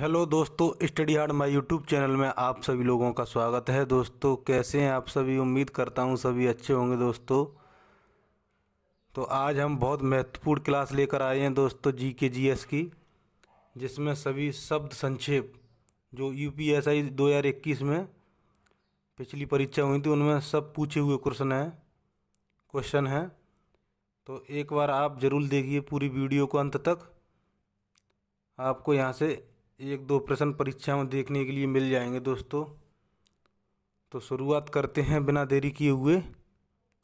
Hello दोस्तों, study hard my YouTube channel में आप सभी लोगों का स्वागत है। दोस्तों कैसे हैं आप सभी? उम्मीद करता हूं सभी अच्छे होंगे। दोस्तों तो आज हम बहुत महत्वपूर्ण क्लास लेकर आए हैं दोस्तों, जीके जीएस की, जिसमें सभी शब्द संक्षेप जो यूपीएसआई 2021 में पिछली परीक्षा हुई थी उनमें सब पूछे हुए क्वेश्चन हैं। तो एक बार आप ज़रूर देखिए पूरी वीडियो को अंत तक। आपको यहाँ से एक दो प्रश्न परीक्षा में देखने के लिए मिल जाएंगे दोस्तों। तो शुरुआत करते हैं बिना देरी किए हुए।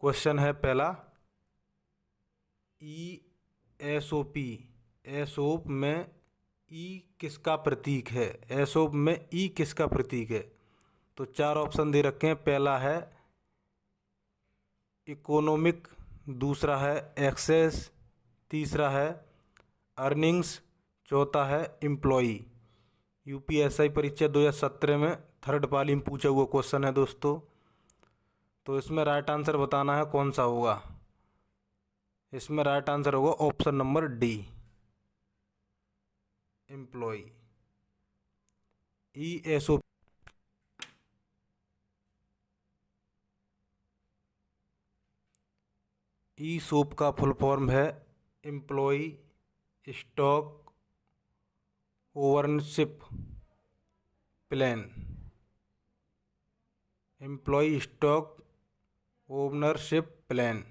क्वेश्चन है पहला, ई एसओपी, एसोप में ई किसका प्रतीक है? एसोप में ई किसका प्रतीक है? तो चार ऑप्शन दे रखे हैं। पहला है इकोनॉमिक, दूसरा है एक्सेस, तीसरा है अर्निंग्स, चौथा है एम्प्लॉई। यूपीएसआई परीक्षा 2017 में थर्ड पाली में पूछा हुआ क्वेश्चन है दोस्तों। तो इसमें राइट आंसर बताना है कौन सा होगा। इसमें राइट आंसर होगा option number D, employ. E S O ESOP का फुल फॉर्म है employ stock ownership plan. Employ stock ownership plan.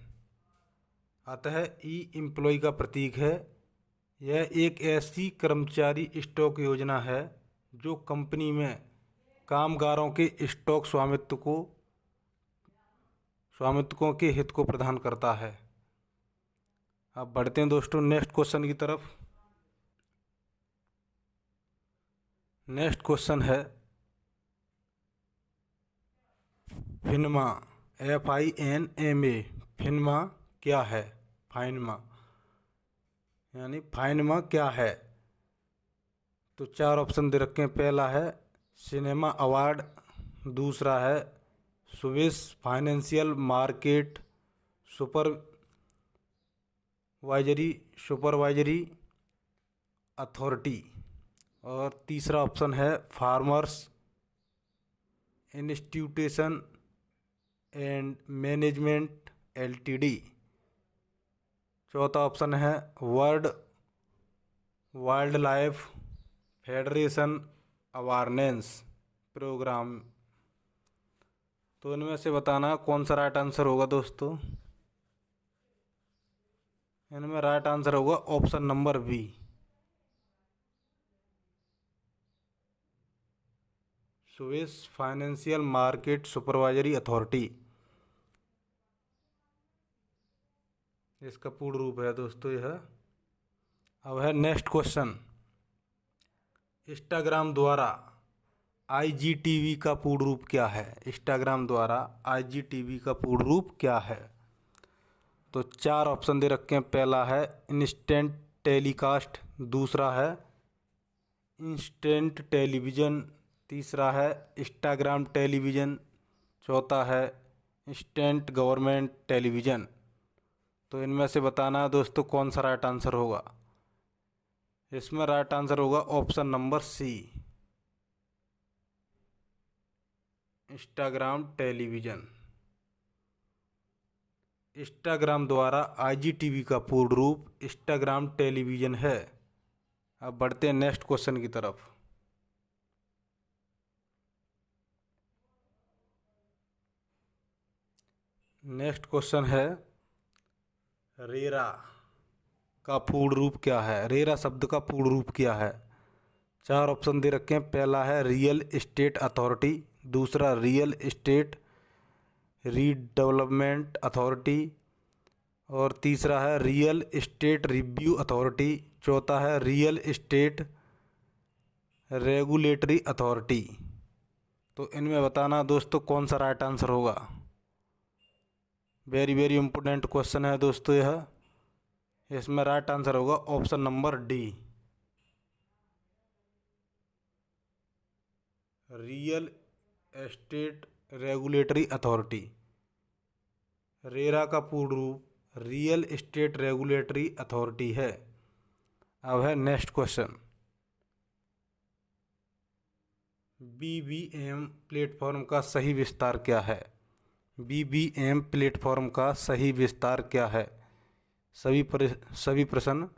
अतः ई एम्प्लॉय का प्रतीक है। यह एक ऐसी कर्मचारी स्टॉक योजना है जो कंपनी में कामगारों के स्टॉक स्वामित्वों के हित को प्रदान करता है। अब बढ़ते हैं दोस्तों नेक्स्ट क्वेश्चन की तरफ। नेक्स्ट क्वेश्चन है फिनमा, FINMA। फिनमा क्या है? फाइनमा यानी फाइनमा क्या है? तो चार ऑप्शन दे रखे हैं। पहला है सिनेमा अवार्ड, दूसरा है Swiss financial market supervisory authority, और तीसरा ऑप्शन है farmers institution and management LTD। चौथा ऑप्शन है world wild life federation awareness programme. तो इनमें से बताना कौन सा राइट आंसर होगा दोस्तों। इनमें राइट आंसर होगा option number B, Swiss financial market supervisory authority. इसका पूर्ण रूप है दोस्तों यह। अब है नेक्स्ट क्वेश्चन, इंस्टाग्राम द्वारा IGTV का पूर्ण रूप क्या है? इंस्टाग्राम द्वारा IGTV का पूर्ण रूप क्या है? तो चार ऑप्शन दे रखे हैं। पहला है इंस्टेंट टेलीकास्ट, दूसरा है इंस्टेंट टेलीविज़न, तीसरा है इंस्टाग्राम टेलीविज़न, चौथा है इंस्टेंट गवर्नमेंट टेलीविज़न। तो इनमें से बताना है दोस्तों कौन सा राइट आंसर होगा। इसमें राइट आंसर होगा option number C, Instagram television. Instagram द्वारा IGTV का पूर्ण रूप इंस्टाग्राम टेलीविज़न है। अब बढ़ते हैं नेक्स्ट क्वेश्चन की तरफ। नेक्स्ट क्वेश्चन है रेरा का पूर्ण रूप क्या है? रेरा शब्द का पूर्ण रूप क्या है? चार ऑप्शन दे रखे हैं। पहला है रियल एस्टेट अथॉरिटी, दूसरा रियल एस्टेट रीडेवलपमेंट अथॉरिटी, और तीसरा है रियल एस्टेट रिव्यू अथॉरिटी, चौथा है रियल एस्टेट रेगुलेटरी अथॉरिटी। तो इनमें बताना दोस्तों कौन सा राइट आंसर होगा। वेरी वेरी इंपॉर्टेंट क्वेश्चन है दोस्तों यह। इसमें राइट आंसर होगा option number D, real estate regulatory authority. RERA का पूर्ण रूप रियल एस्टेट रेगुलेटरी अथॉरिटी है। अब है नेक्स्ट क्वेश्चन, बीबीएम प्लेटफॉर्म का सही विस्तार क्या है? बीबीएम प्लेटफॉर्म का सही विस्तार क्या है? सभी प्रश्न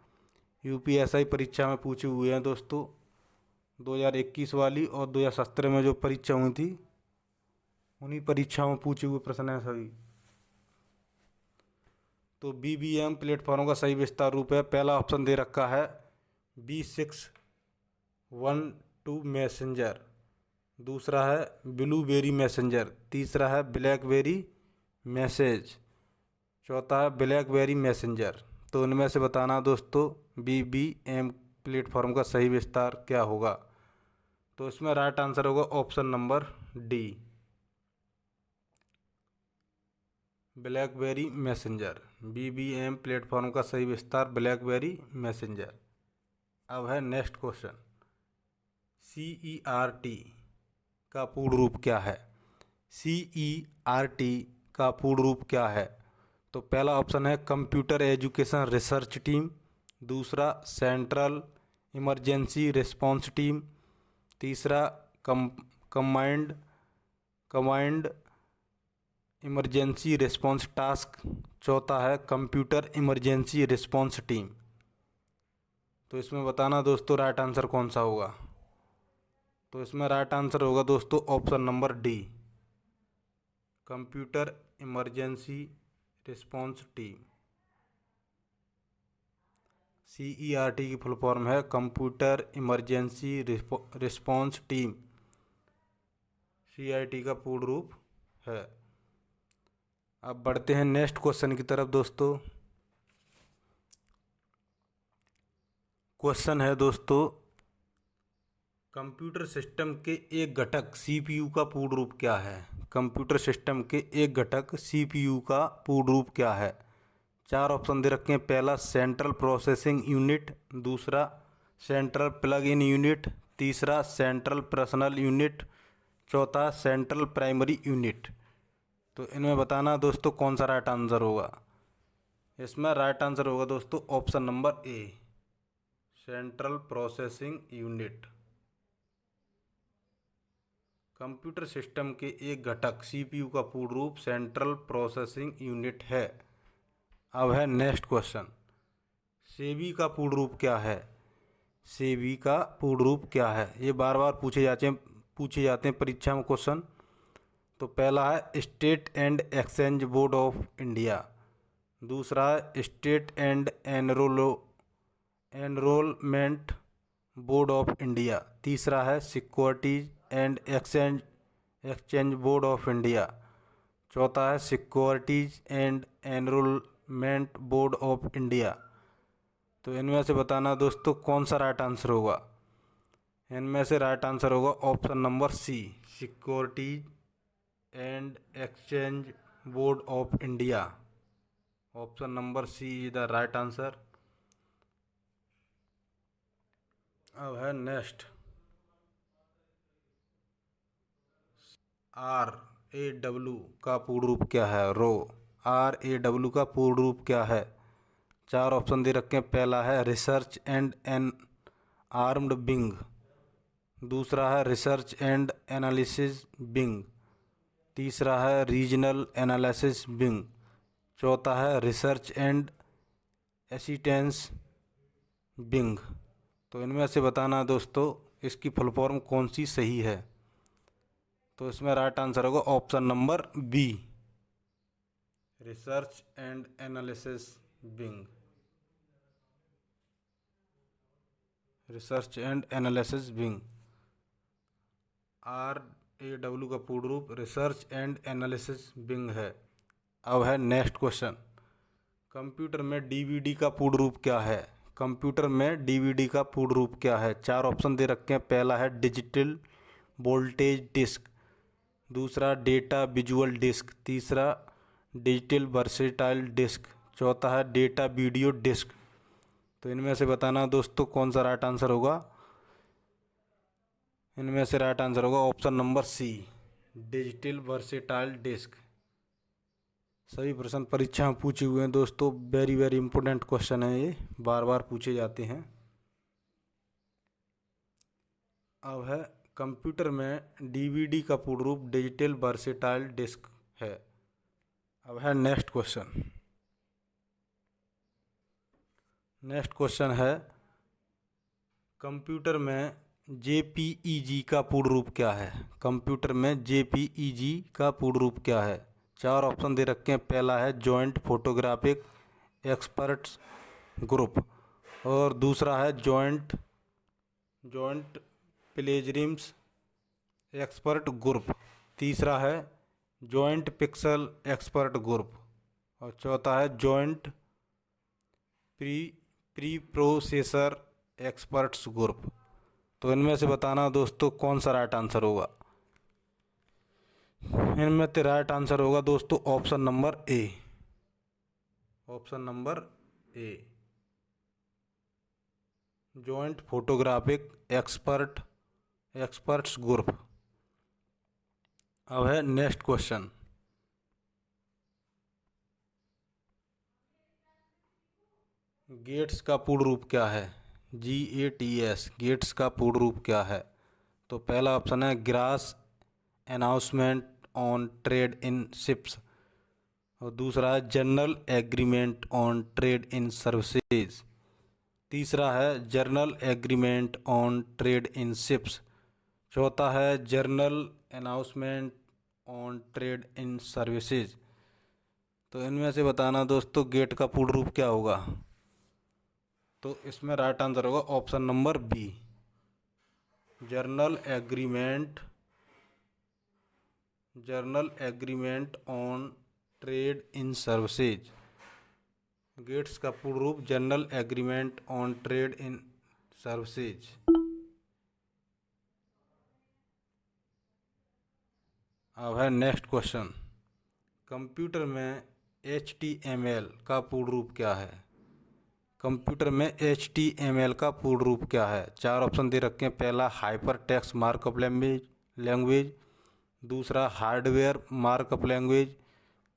यूपीएसआई परीक्षा में पूछे हुए हैं दोस्तों। 2021 वाली और 2017 में जो परीक्षा हुई थी उन्हीं परीक्षाओं में पूछे हुए प्रश्न हैं सभी। तो बीबीएम प्लेटफॉर्म का सही विस्तार रूप है, पहला ऑप्शन दे रखा है B612 मैसेंजर, दूसरा है ब्लूबेरी मैसेंजर, तीसरा है ब्लैकबेरी मैसेज, चौथा है ब्लैकबेरी मैसेंजर। तो इनमें से बताना दोस्तों बीबीएम प्लेटफॉर्म का सही विस्तार क्या होगा। तो इसमें राइट आंसर होगा option number D, blackberry messenger. BBM platform का सही विस्तार ब्लैकबेरी मैसेंजर। अब है नेक्स्ट क्वेश्चन, CERT का पूर्ण रूप क्या है? CERT का पूर्ण रूप क्या है? तो पहला ऑप्शन है कंप्यूटर एजुकेशन रिसर्च टीम, दूसरा सेंट्रल इमरजेंसी रिस्पांस टीम, तीसरा कमांड इमरजेंसी रिस्पांस टास्क, चौथा है कंप्यूटर इमरजेंसी रिस्पांस टीम। तो इसमें बताना दोस्तों राइट आंसर कौन सा होगा। तो इसमें राइट आंसर होगा दोस्तों option number D, computer emergency response team. CERT की फुल फॉर्म है computer emergency response team, CERT का पूर्ण रूप है। अब बढ़ते हैं नेक्स्ट क्वेश्चन की तरफ दोस्तों। क्वेश्चन है दोस्तों, कंप्यूटर सिस्टम के एक घटक CPU का पूर्ण रूप क्या है? कंप्यूटर सिस्टम के एक घटक CPU का पूर्ण रूप क्या है? चार ऑप्शन दे रखे हैं, पहला सेंट्रल प्रोसेसिंग यूनिट, दूसरा सेंट्रल प्लग इन यूनिट, तीसरा सेंट्रल पर्सनल यूनिट, चौथा सेंट्रल प्राइमरी यूनिट। तो इनमें बताना दोस्तों कौन सा राइट आंसर होगा। इसमें राइट आंसर होगा दोस्तों option number A, central processing unit. Computer system के एक घटक CPU का पूर्ण रूप सेंट्रल प्रोसेसिंग यूनिट है। अब है नेक्स्ट क्वेश्चन, सेबी का पूर्ण रूप क्या है? सेबी का पूर्ण रूप क्या है? ये बार बार पूछे जाते हैं परीक्षा में क्वेश्चन। तो पहला है state and exchange board of India, दूसरा है state and enrolment board of India, तीसरा है securities and exchange board of India, चौथा है securities and enrolment board of India. तो इनमें से बताना दोस्तों कौन सा राइट आंसर होगा। इनमें से राइट आंसर होगा option number C, securities and exchange board of India. Option number C is the right answer. अब है नेक्स्ट, RAW का पूर्ण रूप क्या है? RAW का पूर्ण रूप क्या है? चार ऑप्शन दे रखे हैं, पहला है research and N armed wing, दूसरा है रिसर्च एंड एनालिसिस विंग, तीसरा है रीजनल एनालिसिस विंग, चौथा है रिसर्च एंड असिस्टेंस विंग। तो इनमें से बताना दोस्तों इसकी फुल फॉर्म कौन सी सही है। तो इसमें राइट आंसर होगा option number B, research and analysis wing. Research and analysis wing, RAW का पूर्ण रूप रिसर्च एंड एनालिसिस विंग है। अब है नेक्स्ट क्वेश्चन, कंप्यूटर में DVD का पूर्ण रूप क्या है? कंप्यूटर में DVD का पूर्ण रूप क्या है? चार ऑप्शन दे रखे हैं, पहला है डिजिटल वोल्टेज डिस्क, दूसरा डेटा विजुअल डिस्क, तीसरा डिजिटल वर्सेटाइल डिस्क, चौथा है डेटा वीडियो डिस्क। तो इनमें से बताना दोस्तों कौन सा राइट आंसर होगा। इनमें से राइट आंसर होगा option number C, digital versatile disc. सभी प्रश्न परीक्षा में पूछे हुए हैं दोस्तों, वेरी वेरी इंपॉर्टेंट क्वेश्चन है, ये बार बार पूछे जाते हैं। अब है कंप्यूटर में डीवीडी का पूर्ण रूप डिजिटल वर्सेटाइल डिस्क है। अब है नेक्स्ट क्वेश्चन। नेक्स्ट क्वेश्चन है कंप्यूटर में जेपीईजी का पूर्ण रूप क्या है। कंप्यूटर में जेपीईजी का पूर्ण रूप क्या है। चार ऑप्शन दे रखे हैं। पहला है जॉइंट फोटोग्राफिक एक्सपर्ट्स ग्रुप, और दूसरा है जॉइंट प्लेजरिज्म एक्सपर्ट ग्रुप, तीसरा है जॉइंट पिक्सल एक्सपर्ट ग्रुप, और चौथा है joint pre processor experts group. तो इनमें से बताना दोस्तों कौन सा राइट आंसर होगा। इनमें से राइट आंसर होगा दोस्तों option number A. Option number A, joint photographic experts group. अब है नेक्स्ट क्वेश्चन। गेट्स का पूर्ण रूप क्या है। GATS, गेट्स का पूर्ण रूप क्या है। तो पहला ऑप्शन है grass announcement on trade in ships, और दूसरा है general agreement on trade in services, तीसरा है journal agreement on trade in ships, चौथा है journal announcement on trade in services. तो इनमें से बताना दोस्तों गेट का पूर्ण रूप क्या होगा। तो इसमें राइट आंसर होगा option number B, general agreement on trade in services. GATS का पूर्ण रूप general agreement on trade in services. अब है नेक्स्ट क्वेश्चन। कंप्यूटर में HTML का पूर्ण रूप क्या है। कंप्यूटर में HTML का पूर्ण रूप क्या है। चार ऑप्शन दे रखे हैं। पहला हाइपर टेक्स्ट मार्कअप लैंग्वेज, दूसरा हार्डवेयर मार्कअप लैंग्वेज,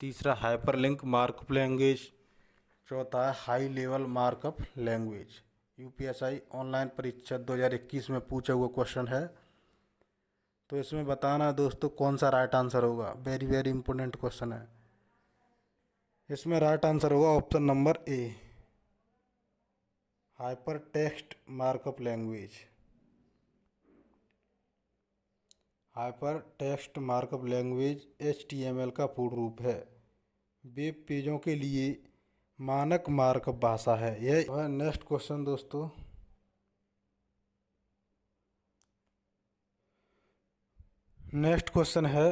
तीसरा हाइपरलिंक मार्कअप लैंग्वेज, चौथा है high level markup language. UPSI online परीक्षा 2021 में पूछा हुआ क्वेश्चन है। तो इसमें बताना दोस्तों कौन सा राइट आंसर होगा। वेरी वेरी इंपॉर्टेंट क्वेश्चन है। इसमें राइट आंसर होगा option number A, hyper text markup language. Hyper text markup language HTML का पूर्ण रूप है। वेब पेजों के लिए मानक मार्कअप भाषा है। यह है नेक्स्ट क्वेश्चन दोस्तों। नेक्स्ट क्वेश्चन है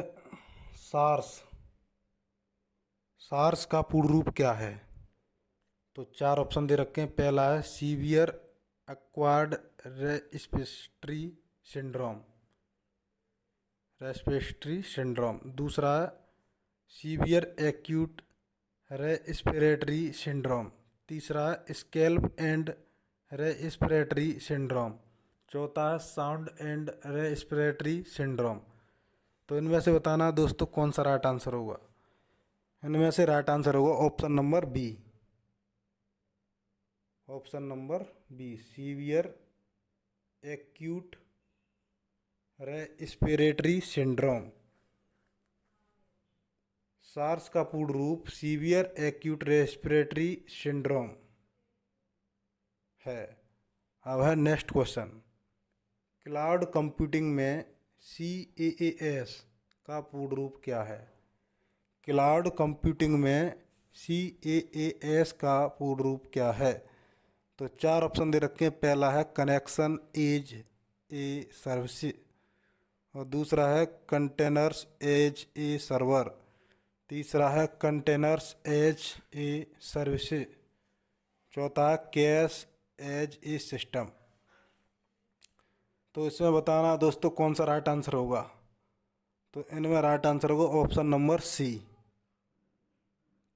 सार्स का पूर्ण रूप क्या है। तो चार ऑप्शन दे रखे हैं। पहला है सीवियर एक्वायर्ड रेस्पिरेटरी सिंड्रोम, दूसरा है सीवियर एक्यूट रेस्पिरेटरी सिंड्रोम, तीसरा है स्कैल्प एंड रेस्पिरेटरी सिंड्रोम, चौथा है साउंड एंड रेस्पिरेटरी सिंड्रोम। तो इनमें से बताना दोस्तों कौन सा राइट आंसर होगा। इनमें से राइट आंसर होगा option number B, option number B, severe acute respiratory syndrome. SARS का पूर्ण रूप सीवियर एक्यूट रेस्पिरेटरी सिंड्रोम है। अब है नेक्स्ट क्वेश्चन। क्लाउड कंप्यूटिंग में CaaS का पूर्ण रूप क्या है। क्लाउड कंप्यूटिंग में CaaS का पूर्ण रूप क्या है। तो चार ऑप्शन दे रखे हैं। पहला है कनेक्शन एज ए सर्विस, और दूसरा है कंटेनर्स एज ए सर्वर, तीसरा है कंटेनर्स एज ए सर्विस, चौथा है कैश एज ए सिस्टम। तो इसमें बताना दोस्तों कौन सा राइट आंसर होगा। तो इनमें राइट आंसर होगा option number C,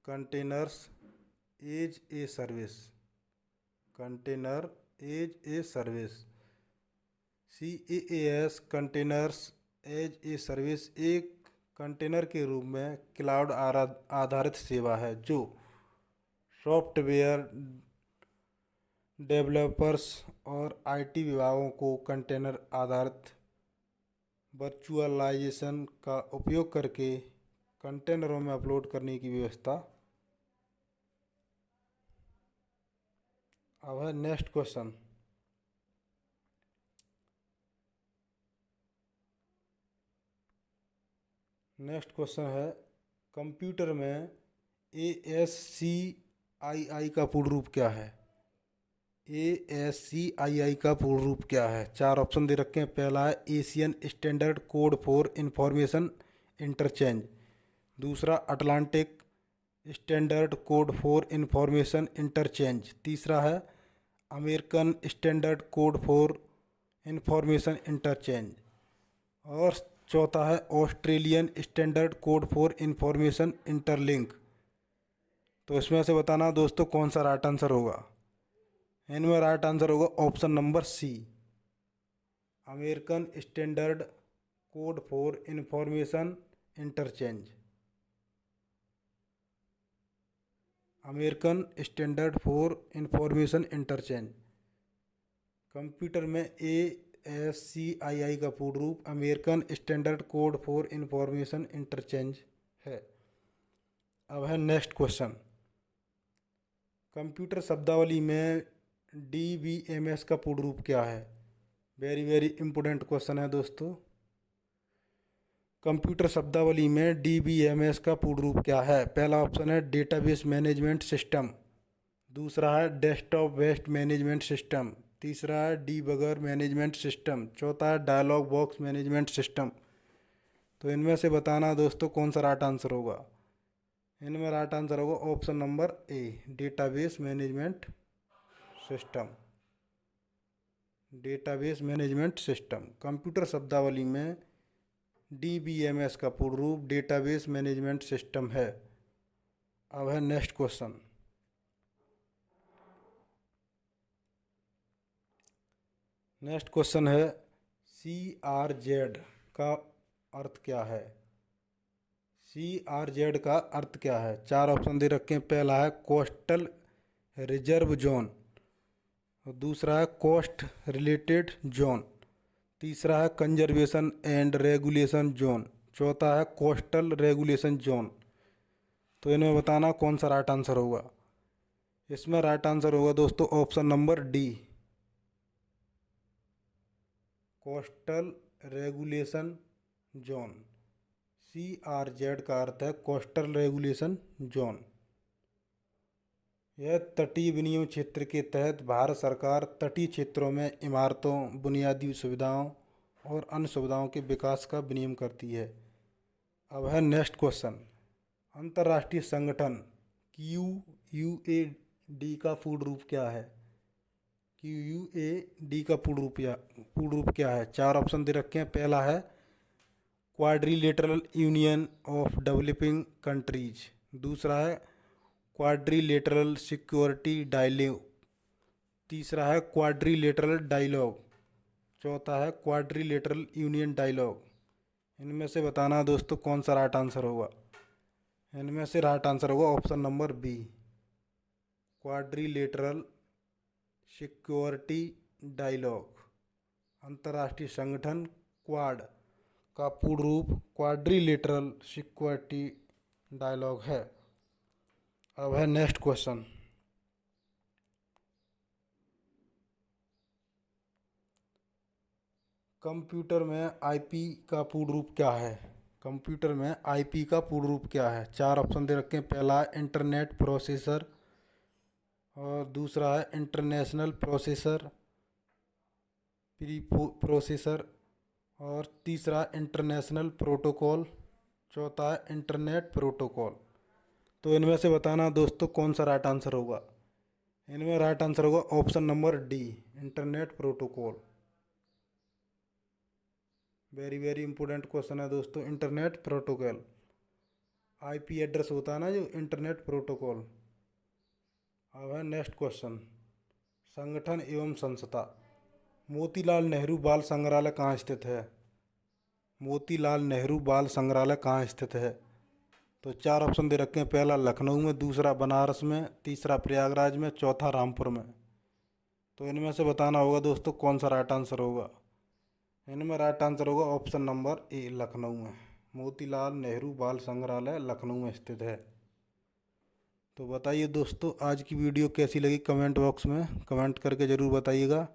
containers as a service. Container as a service, CaaS containers as a service एक कंटेनर के रूप में क्लाउड आधारित सेवा है जो सॉफ्टवेयर डेवलपर्स और IT विभागों को कंटेनर आधारित वर्चुअलाइजेशन का उपयोग करके कंटेनरों में अपलोड करने की व्यवस्था। अब है नेक्स्ट क्वेश्चन। नेक्स्ट क्वेश्चन है कंप्यूटर में ASCII का पूर्ण रूप क्या है? ASCII का पूर्ण रूप क्या है? चार ऑप्शन दे रखे हैं। पहला है Asian standard code for information interchange, दूसरा Atlantic standard code for information interchange, तीसरा है American standard code for information interchange, और चौथा है Australian standard code for information interlink. तो इसमें से बताना दोस्तों कौन सा राइट आंसर होगा। इनमें राइट आंसर होगा option number C, American standard code for information interchange. American standard for information interchange. Computer में ASCII का पूर्ण रूप American standard code for information interchange है। अब है नेक्स्ट क्वेश्चन। कंप्यूटर शब्दावली में DBMS का पूर्ण रूप क्या है? वेरी वेरी इंपॉर्टेंट क्वेश्चन है दोस्तों। कंप्यूटर शब्दावली में DBMS का पूर्ण रूप क्या है? पहला ऑप्शन है डेटाबेस मैनेजमेंट सिस्टम, दूसरा है डेस्कटॉप बेस्ड मैनेजमेंट सिस्टम, तीसरा है डीबगर मैनेजमेंट सिस्टम, चौथा है डायलॉग बॉक्स मैनेजमेंट सिस्टम। तो इनमें से बताना दोस्तों कौन सा राइट आंसर होगा। इनमें राइट आंसर होगा option number A, database management system. Database management system. Computer शब्दावली में DBMS का पूर्ण रूप डेटाबेस मैनेजमेंट सिस्टम है। अब है नेक्स्ट क्वेश्चन। नेक्स्ट क्वेश्चन है CRZ का अर्थ क्या है? CRZ का अर्थ क्या है? चार ऑप्शन दे रखे हैं। पहला है कोस्टल रिजर्व जोन, दूसरा है कोस्ट रिलेटेड जोन, तीसरा है कंजर्वेशन एंड रेगुलेशन जोन, चौथा है कोस्टल रेगुलेशन जोन। तो इनमें बताना कौन सा राइट आंसर होगा। इसमें राइट आंसर होगा दोस्तों option number D, coastal regulation zone. CRZ का अर्थ है कोस्टल रेगुलेशन जोन। यह तटीय विनियम क्षेत्र के तहत भारत सरकार तटीय क्षेत्रों में इमारतों, बुनियादी सुविधाओं और अन्य सुविधाओं के विकास का विनियम करती है। अब है नेक्स्ट क्वेश्चन। अंतर्राष्ट्रीय संगठन QUAD का पूर्ण रूप क्या है? QUAD का पूर्ण रूप क्या है? चार ऑप्शन दे रखे हैं। पहला है quadrilateral union of developing countries, दूसरा है क्वाड्रिलेटरल सिक्योरिटी डायलॉग, तीसरा है क्वाड्रिलेटरल डायलॉग, चौथा है क्वाड्रिलेटरल यूनियन डायलॉग। इनमें से बताना दोस्तों कौन सा राइट आंसर होगा। इनमें से राइट आंसर होगा option number B, quadrilateral security dialogue. अंतर्राष्ट्रीय संगठन क्वाड का पूर्ण रूप क्वाड्रिलेटरल सिक्योरिटी डायलॉग है। अब है नेक्स्ट क्वेश्चन। कंप्यूटर में IP का पूर्ण रूप क्या है? कंप्यूटर में IP का पूर्ण रूप क्या है? चार ऑप्शन दे रखे हैं। पहला है इंटरनेट प्रोसेसर, और दूसरा है इंटरनेशनल प्रोसेसर प्री प्रोसेसर, और तीसरा इंटरनेशनल प्रोटोकॉल, चौथा है इंटरनेट प्रोटोकॉल। तो इनमें से बताना दोस्तों कौन सा राइट आंसर होगा। इनमें राइट आंसर होगा option number D, internet protocol. Very very important question है दोस्तों। इंटरनेट प्रोटोकॉल IP एड्रेस होता है ना, जो इंटरनेट प्रोटोकॉल। अब है नेक्स्ट क्वेश्चन। संगठन एवं संस्था। मोतीलाल नेहरू बाल संग्रहालय कहाँ स्थित है? मोतीलाल नेहरू बाल संग्रहालय कहाँ स्थित है? तो चार ऑप्शन दे रखे हैं। पहला लखनऊ में, दूसरा बनारस में, तीसरा प्रयागराज में, चौथा रामपुर में। तो इनमें से बताना होगा दोस्तों कौन सा राइट आंसर होगा। इनमें राइट आंसर होगा ऑप्शन नंबर ए, लखनऊ में। मोतीलाल नेहरू बाल संग्रहालय लखनऊ में स्थित है। तो बताइए दोस्तों, आज की वीडियो कैसी लगी? कमेंट बॉक्स में कमेंट करके ज़रूर बताइएगा।